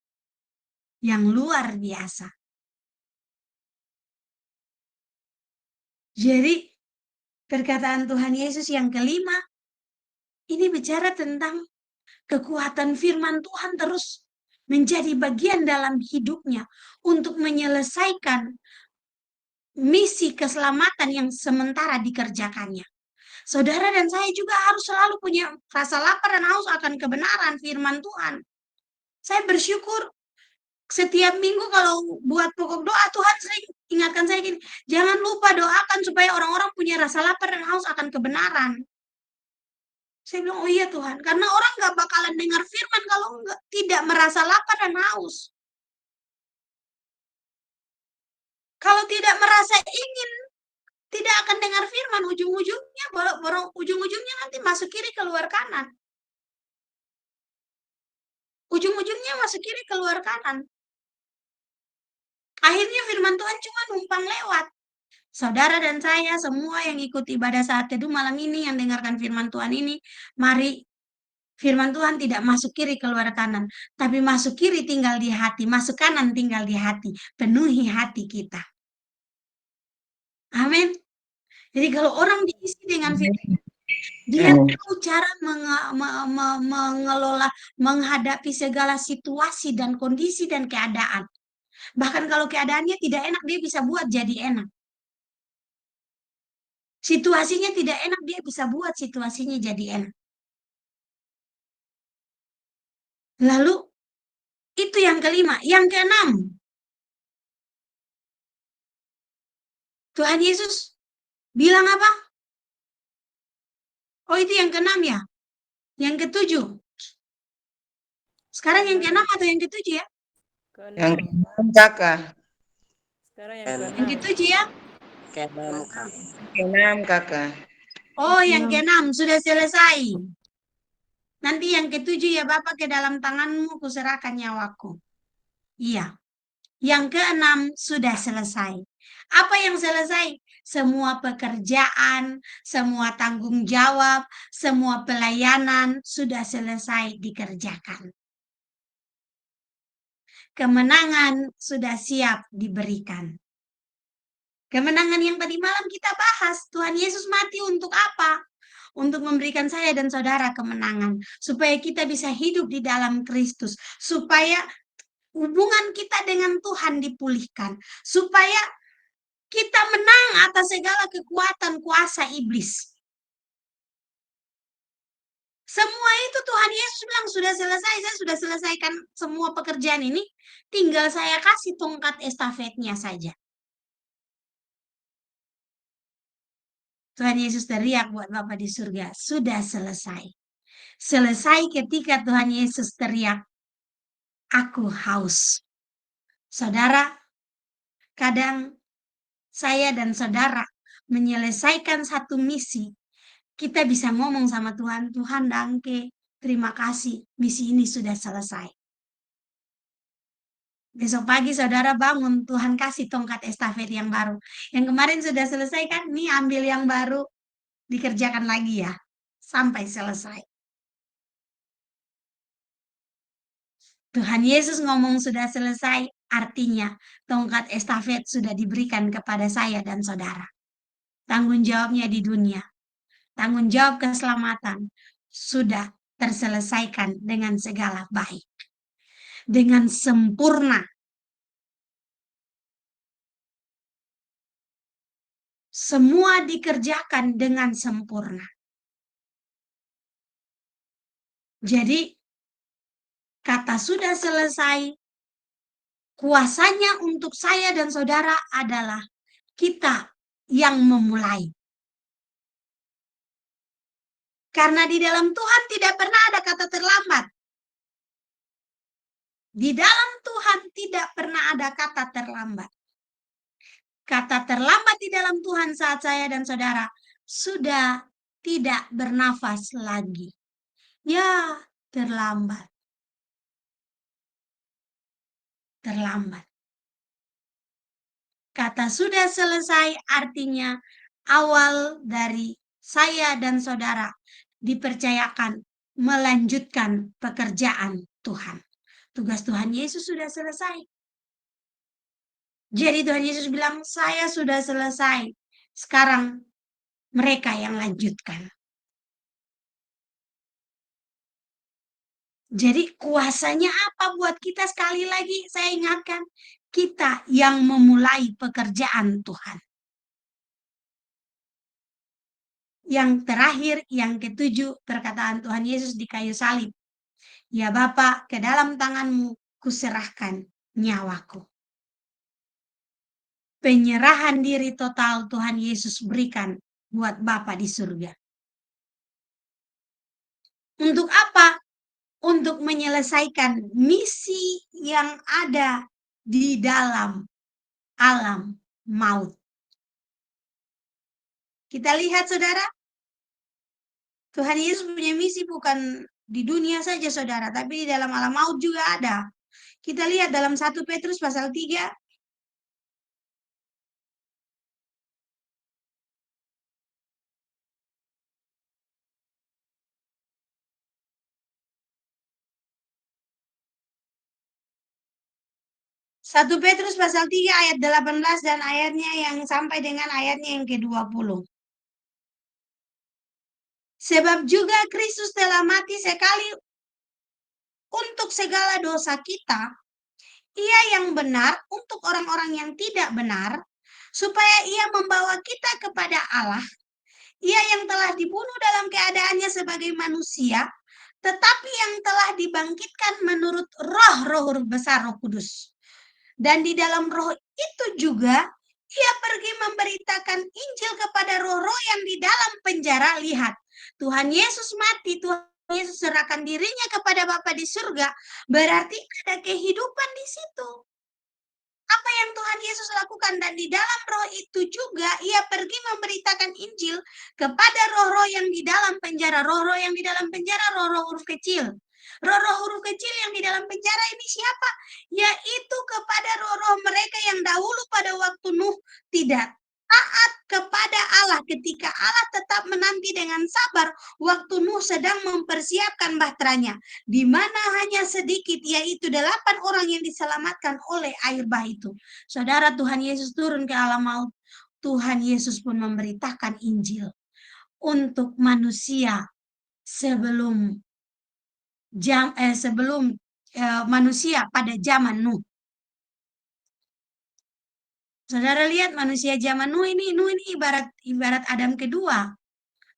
Yang luar biasa. Jadi, perkataan Tuhan Yesus yang kelima, ini bicara tentang kekuatan firman Tuhan terus menjadi bagian dalam hidupnya untuk menyelesaikan misi keselamatan yang sementara dikerjakannya. Saudara dan saya juga harus selalu punya rasa lapar dan haus akan kebenaran firman Tuhan. Saya bersyukur setiap minggu kalau buat pokok doa, Tuhan sering ingatkan saya gini, jangan lupa doakan supaya orang-orang punya rasa lapar dan haus akan kebenaran. Saya bilang, oh iya Tuhan, karena orang gak bakalan dengar firman kalau tidak merasa lapar dan haus. Kalau tidak merasa ingin, tidak akan dengar firman. Ujung-ujungnya nanti masuk kiri keluar kanan. Ujung-ujungnya masuk kiri keluar kanan. Akhirnya firman Tuhan cuma numpang lewat. Saudara dan saya semua yang ikut ibadah saat teduh malam ini, yang dengarkan firman Tuhan ini, mari firman Tuhan tidak masuk kiri keluar kanan, tapi masuk kiri tinggal di hati, masuk kanan tinggal di hati, penuhi hati kita. Amin. Jadi kalau orang diisi dengan firman, dia tahu cara mengelola, menghadapi segala situasi dan kondisi dan keadaan. Bahkan kalau keadaannya tidak enak, dia bisa buat jadi enak. Situasinya tidak enak, dia bisa buat situasinya jadi enak. Lalu, itu yang kelima. Yang keenam, Tuhan Yesus bilang apa? Oh, itu yang keenam ya? Yang ketujuh. Sekarang yang keenam atau yang ketujuh ya? Yang keenam, Kakak. Sekarang yang Yang keenam. ketujuh ya? Keenam, Kakak. Oh, yang keenam sudah selesai. Nanti yang ketujuh ya Bapak, ke dalam tanganmu kuserahkan nyawaku. Iya. Yang keenam sudah selesai. Apa yang selesai? Semua pekerjaan, semua tanggung jawab, semua pelayanan sudah selesai dikerjakan. Kemenangan sudah siap diberikan. Kemenangan yang tadi malam kita bahas, Tuhan Yesus mati untuk apa? Untuk memberikan saya dan saudara kemenangan. Supaya kita bisa hidup di dalam Kristus. Supaya hubungan kita dengan Tuhan dipulihkan. Supaya kita menang atas segala kekuatan kuasa iblis. Semua itu Tuhan Yesus bilang sudah selesai. Saya sudah selesaikan semua pekerjaan ini. Tinggal saya kasih tongkat estafetnya saja. Tuhan Yesus teriak buat Bapa di surga, sudah selesai. Selesai ketika Tuhan Yesus teriak, aku haus. Saudara, kadang saya dan saudara menyelesaikan satu misi, kita bisa ngomong sama Tuhan, Tuhan dangke, terima kasih, misi ini sudah selesai. Besok pagi saudara bangun, Tuhan kasih tongkat estafet yang baru. Yang kemarin sudah selesai kan, nih ambil yang baru, dikerjakan lagi ya. sampai selesai. Tuhan Yesus ngomong sudah selesai, artinya tongkat estafet sudah diberikan kepada saya dan saudara. Tanggung jawabnya di dunia, tanggung jawab keselamatan sudah terselesaikan dengan segala baik, dengan sempurna. Semua dikerjakan dengan sempurna. Jadi, kata sudah selesai, kuasanya untuk saya dan saudara adalah kita yang memulai. Karena di dalam Tuhan tidak pernah ada kata terlambat. Di dalam Tuhan tidak pernah ada kata terlambat. Kata terlambat di dalam Tuhan saat saya dan saudara sudah tidak bernafas lagi. Ya, terlambat. Terlambat. Kata sudah selesai artinya awal dari saya dan saudara dipercayakan melanjutkan pekerjaan Tuhan. Tugas Tuhan Yesus sudah selesai. Jadi Tuhan Yesus bilang, saya sudah selesai. Sekarang mereka yang lanjutkan. Jadi kuasanya apa buat kita? Sekali lagi saya ingatkan, kita yang memulai pekerjaan Tuhan. Yang terakhir, yang ketujuh, perkataan Tuhan Yesus di kayu salib. Ya Bapa, ke dalam tanganmu kuserahkan nyawaku. Penyerahan diri total Tuhan Yesus berikan buat Bapa di surga. Untuk apa? Untuk menyelesaikan misi yang ada di dalam alam maut. Kita lihat saudara, Tuhan Yesus punya misi bukan di dunia saja saudara, tapi di dalam alam maut juga ada. Kita lihat dalam 1 Petrus pasal 3. Satu Petrus pasal 3 ayat 18 dan ayatnya yang sampai dengan ayatnya yang ke-20. Sebab juga Kristus telah mati sekali untuk segala dosa kita, Ia yang benar untuk orang-orang yang tidak benar, supaya Ia membawa kita kepada Allah. Ia yang telah dibunuh dalam keadaannya sebagai manusia, tetapi yang telah dibangkitkan menurut roh besar Roh Kudus. Dan di dalam roh itu juga Ia pergi memberitakan Injil kepada roh-roh yang di dalam penjara. Lihat, Tuhan Yesus mati, Tuhan Yesus serahkan dirinya kepada Bapa di surga, berarti ada kehidupan di situ. Apa yang Tuhan Yesus lakukan, dan di dalam roh itu juga Ia pergi memberitakan Injil kepada roh-roh yang di dalam penjara. Roh-roh yang di dalam penjara, roh-roh huruf kecil. Roh-roh huruf kecil yang di dalam penjara ini siapa? Yaitu kepada roh-roh mereka yang dahulu pada waktu Nuh tidak taat kepada Allah, ketika Allah tetap menanti dengan sabar waktu Nuh sedang mempersiapkan bahteranya, di mana hanya sedikit, yaitu 8 orang yang diselamatkan oleh air bah itu. Saudara, Tuhan Yesus turun ke alam maut. Tuhan Yesus pun memberitakan Injil untuk manusia sebelum manusia pada zaman Nuh. Saudara lihat, manusia zaman Nuh ini ibarat Adam kedua.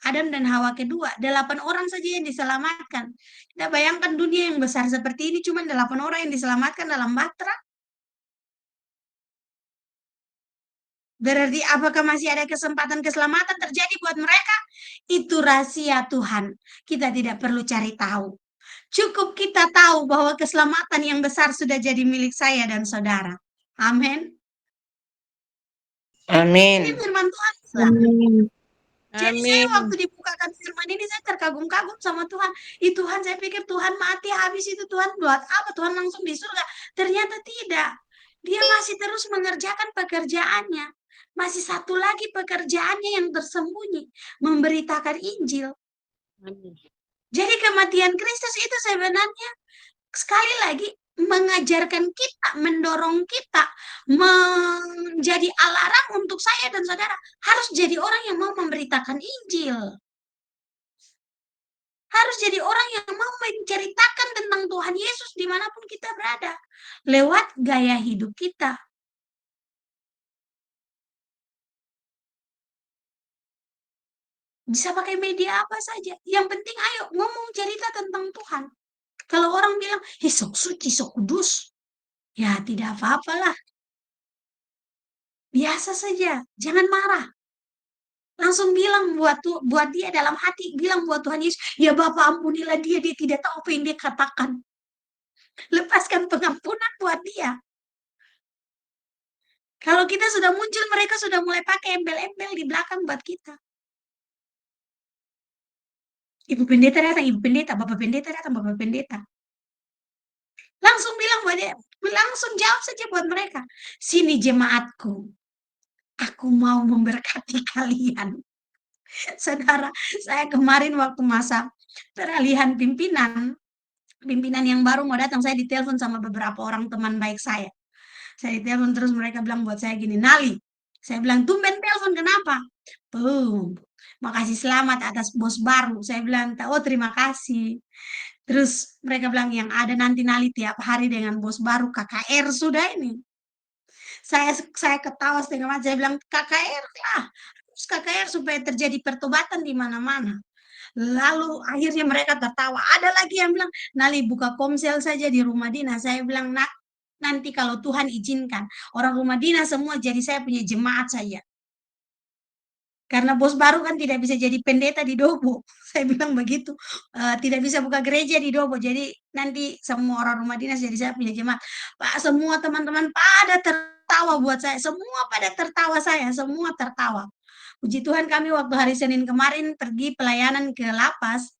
Adam dan Hawa kedua. 8 orang saja yang diselamatkan. Kita bayangkan dunia yang besar seperti ini, cuma 8 orang yang diselamatkan dalam bahtera. Berarti apakah masih ada kesempatan keselamatan terjadi buat mereka? Itu rahasia Tuhan. Kita tidak perlu cari tahu. Cukup kita tahu bahwa keselamatan yang besar sudah jadi milik saya dan saudara. Amin. Amin. Ini firman Tuhan. Jadi saya waktu dibukakan firman ini, saya terkagum-kagum sama Tuhan. Tuhan, saya pikir Tuhan mati habis itu, Tuhan buat apa? Tuhan langsung di surga. Ternyata tidak. Dia masih terus mengerjakan pekerjaannya. Masih satu lagi pekerjaannya yang tersembunyi, memberitakan Injil. Amin. Jadi kematian Kristus itu sebenarnya sekali lagi mengajarkan kita, mendorong kita, menjadi alarm untuk saya dan saudara harus jadi orang yang mau memberitakan Injil. Harus jadi orang yang mau menceritakan tentang Tuhan Yesus dimanapun kita berada. Lewat gaya hidup kita. Bisa pakai media apa saja. Yang penting ayo ngomong cerita tentang Tuhan. Kalau orang bilang, sok suci, sok kudus. Ya tidak apa-apalah. Biasa saja. Jangan marah. Langsung bilang buat dia dalam hati. Bilang buat Tuhan Yesus. Ya Bapa ampunilah dia. Dia tidak tahu apa yang dia katakan. Lepaskan pengampunan buat dia. Kalau kita sudah muncul, mereka sudah mulai pakai embel-embel di belakang buat kita. Ibu pendeta datang, ibu pendeta, bapak pendeta datang, bapak pendeta. Langsung bilang buat dia, langsung jawab saja buat mereka. Sini jemaatku, aku mau memberkati kalian. Saudara, saya kemarin waktu masa peralihan pimpinan yang baru mau datang, saya ditelepon sama beberapa orang teman baik saya. Saya ditelepon terus mereka bilang buat saya gini, Nali. Saya bilang, tumben telepon kenapa? Boom. Makasih selamat atas bos baru. Saya bilang, oh terima kasih. Terus mereka bilang yang ada nanti Nali tiap hari dengan bos baru KKR sudah ini. Saya ketawa setengah mati. Saya bilang KKR lah. Terus KKR supaya terjadi pertobatan di mana-mana. Lalu akhirnya mereka tertawa. Ada lagi yang bilang, Nali buka komsel saja di rumah dinas. Saya bilang, nak, nanti kalau Tuhan izinkan, orang rumah dinas semua jadi saya punya jemaat saja. Karena bos baru kan tidak bisa jadi pendeta di Dobo. Saya bilang begitu. Tidak bisa buka gereja di Dobo. Jadi nanti semua orang rumah dinas jadi saya punya jemaat. Pak, semua teman-teman pada tertawa buat saya. Semua pada tertawa saya. Semua tertawa. Puji Tuhan kami waktu hari Senin kemarin pergi pelayanan ke lapas.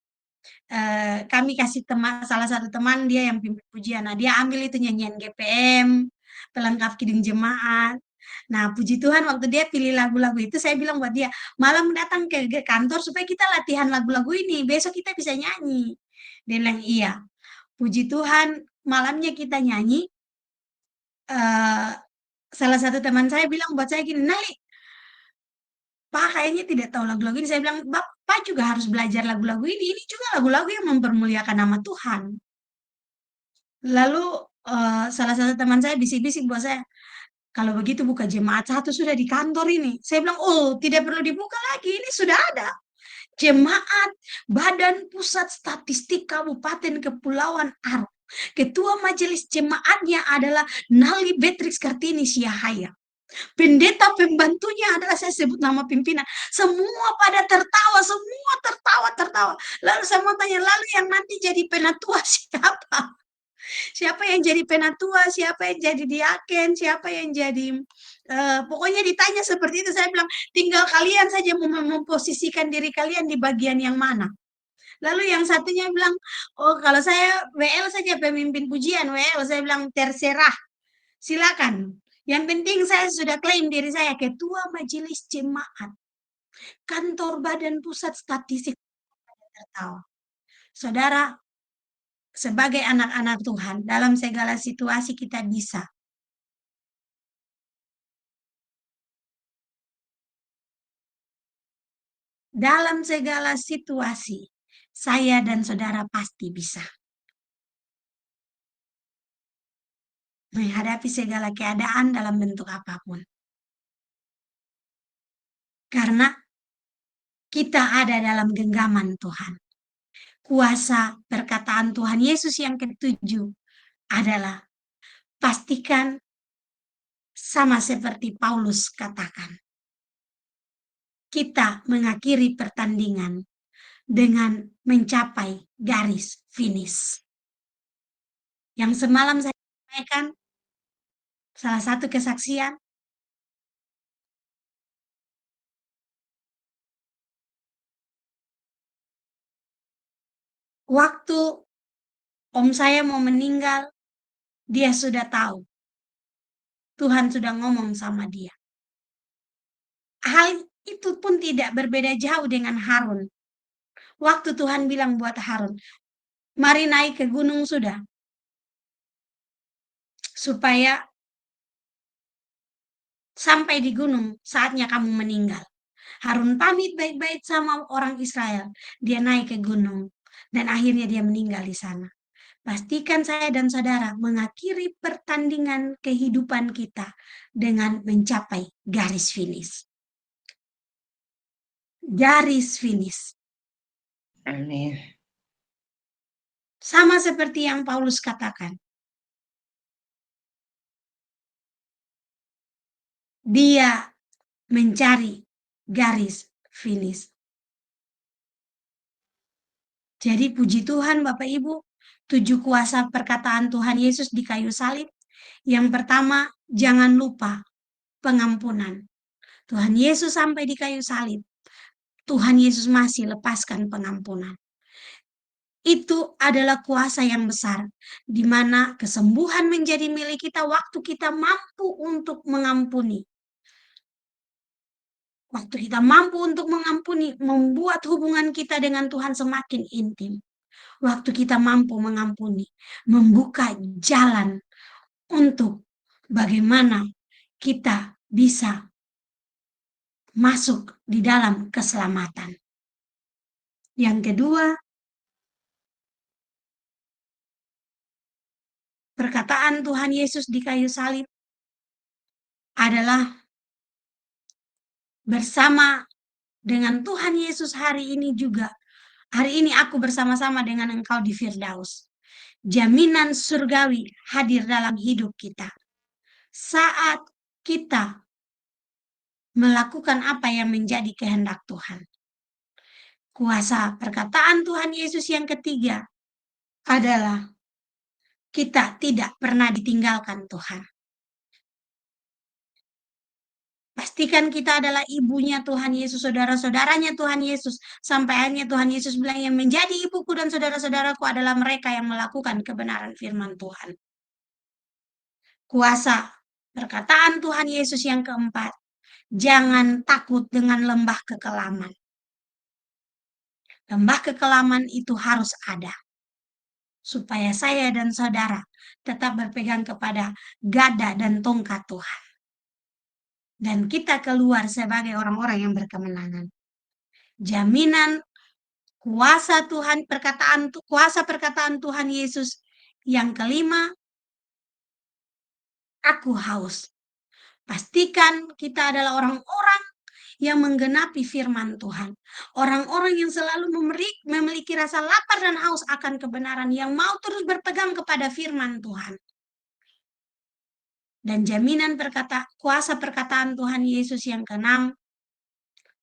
Kami kasih salah satu teman dia yang pimpin pujian. Nah, dia ambil itu nyanyian GPM, pelengkap kidung jemaat. Nah, puji Tuhan waktu dia pilih lagu-lagu itu, saya bilang buat dia, malam datang ke kantor supaya kita latihan lagu-lagu ini, besok kita bisa nyanyi. Dia bilang, iya. Puji Tuhan, malamnya kita nyanyi. Salah satu teman saya bilang buat saya gini, Nali, Pak kayaknya tidak tahu lagu-lagu ini. Saya bilang, Pak juga harus belajar lagu-lagu ini. Ini juga lagu-lagu yang mempermuliakan nama Tuhan. Lalu salah satu teman saya bisik-bisik buat saya, kalau begitu buka jemaat satu sudah di kantor ini. Saya bilang, oh tidak perlu dibuka lagi, ini sudah ada. Jemaat Badan Pusat Statistik Kabupaten Kepulauan Aruk. Ketua majelis jemaatnya adalah Nali Beatrix Kartini Siahaya. Pendeta pembantunya adalah saya sebut nama pimpinan. Semua pada tertawa, semua tertawa. Lalu saya mau tanya, lalu yang nanti jadi penatua siapa? Siapa yang jadi penatua, siapa yang jadi diaken, siapa yang jadi pokoknya ditanya seperti itu. Saya bilang tinggal kalian saja memposisikan diri kalian di bagian yang mana. Lalu yang satunya bilang, oh kalau saya WL saja pemimpin pujian, WL. Saya bilang terserah, silakan. Yang penting saya sudah klaim diri saya ketua majelis jemaat kantor Badan Pusat Statistik. Tertawa. Saudara, sebagai anak-anak Tuhan, dalam segala situasi kita bisa. Dalam segala situasi, saya dan saudara pasti bisa. Menghadapi segala keadaan dalam bentuk apapun. Karena kita ada dalam genggaman Tuhan. Kuasa perkataan Tuhan Yesus yang ketujuh adalah pastikan sama seperti Paulus katakan. Kita mengakhiri pertandingan dengan mencapai garis finish. Yang semalam saya sampaikan, salah satu kesaksian, waktu om saya mau meninggal, dia sudah tahu. Tuhan sudah ngomong sama dia. Hal itu pun tidak berbeda jauh dengan Harun. Waktu Tuhan bilang buat Harun, mari naik ke gunung sudah. Supaya sampai di gunung, saatnya kamu meninggal. Harun pamit baik-baik sama orang Israel. Dia naik ke gunung. Dan akhirnya dia meninggal di sana. Pastikan saya dan saudara mengakhiri pertandingan kehidupan kita dengan mencapai garis finish. Garis finish. Amin. Sama seperti yang Paulus katakan. Dia mencari garis finish. Jadi puji Tuhan Bapak Ibu, 7 kuasa perkataan Tuhan Yesus di kayu salib. Yang pertama, jangan lupa pengampunan. Tuhan Yesus sampai di kayu salib. Tuhan Yesus masih lepaskan pengampunan. Itu adalah kuasa yang besar, di mana kesembuhan menjadi milik kita waktu kita mampu untuk mengampuni. Waktu kita mampu untuk mengampuni, membuat hubungan kita dengan Tuhan semakin intim. Waktu kita mampu mengampuni, membuka jalan untuk bagaimana kita bisa masuk di dalam keselamatan. Yang kedua, perkataan Tuhan Yesus di kayu salib adalah bersama dengan Tuhan Yesus hari ini juga. Hari ini aku bersama-sama dengan engkau di Firdaus. Jaminan surgawi hadir dalam hidup kita. Saat kita melakukan apa yang menjadi kehendak Tuhan. Kuasa perkataan Tuhan Yesus yang ketiga adalah kita tidak pernah ditinggalkan Tuhan. Pastikan kita adalah ibunya Tuhan Yesus, saudara-saudaranya Tuhan Yesus. Sampai akhirnya Tuhan Yesus bilang yang menjadi ibuku dan saudara-saudaraku adalah mereka yang melakukan kebenaran firman Tuhan. Kuasa perkataan Tuhan Yesus yang keempat, jangan takut dengan lembah kekelaman. Lembah kekelaman itu harus ada. Supaya saya dan saudara tetap berpegang kepada gada dan tongkat Tuhan. Dan kita keluar sebagai orang-orang yang berkemenangan. Jaminan kuasa Tuhan, kuasa perkataan Tuhan Yesus. Yang kelima, aku haus. Pastikan kita adalah orang-orang yang menggenapi firman Tuhan. Orang-orang yang selalu memiliki rasa lapar dan haus akan kebenaran, yang mau terus berpegang kepada firman Tuhan. Dan jaminan kuasa perkataan Tuhan Yesus yang keenam,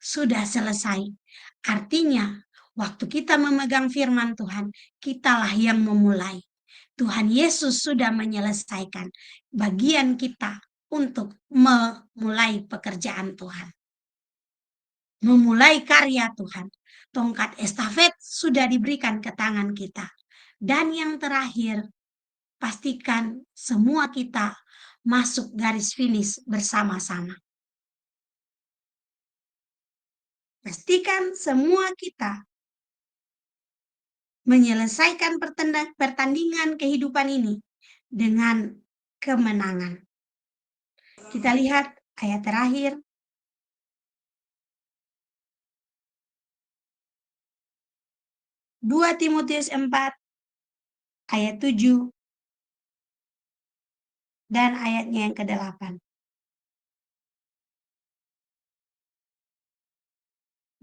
sudah selesai. Artinya, waktu kita memegang firman Tuhan, kitalah yang memulai. Tuhan Yesus sudah menyelesaikan bagian kita untuk memulai pekerjaan Tuhan. Memulai karya Tuhan. Tongkat estafet sudah diberikan ke tangan kita. Dan yang terakhir, pastikan semua kita masuk garis finish bersama-sama. Pastikan semua kita menyelesaikan pertandingan kehidupan ini dengan kemenangan. Kita lihat ayat terakhir. 2 Timotius 4 ayat 7 dan ayatnya yang ke-8.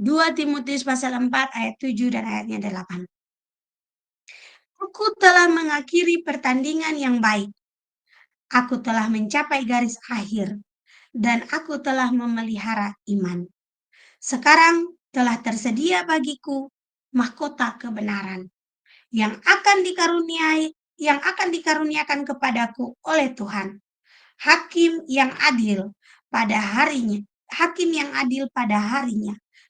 2 Timotius pasal 4 ayat 7 dan ayatnya 8. Aku telah mengakhiri pertandingan yang baik. Aku telah mencapai garis akhir dan aku telah memelihara iman. Sekarang telah tersedia bagiku mahkota kebenaran yang akan dikaruniakan kepadaku oleh Tuhan, hakim yang adil pada harinya,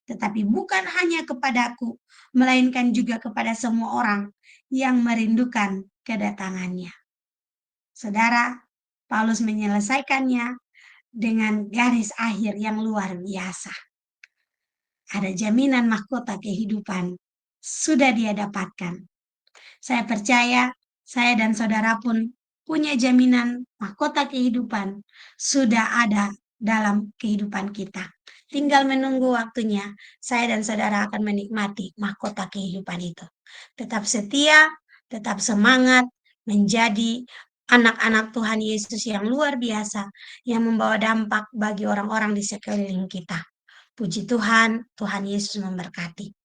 tetapi bukan hanya kepadaku, melainkan juga kepada semua orang yang merindukan kedatangannya. Saudara, Paulus menyelesaikannya dengan garis akhir yang luar biasa. Ada jaminan mahkota kehidupan sudah dia dapatkan. Saya percaya saya dan saudara pun punya jaminan mahkota kehidupan sudah ada dalam kehidupan kita. Tinggal menunggu waktunya, saya dan saudara akan menikmati mahkota kehidupan itu. Tetap setia, tetap semangat, menjadi anak-anak Tuhan Yesus yang luar biasa, yang membawa dampak bagi orang-orang di sekeliling kita. Puji Tuhan, Tuhan Yesus memberkati.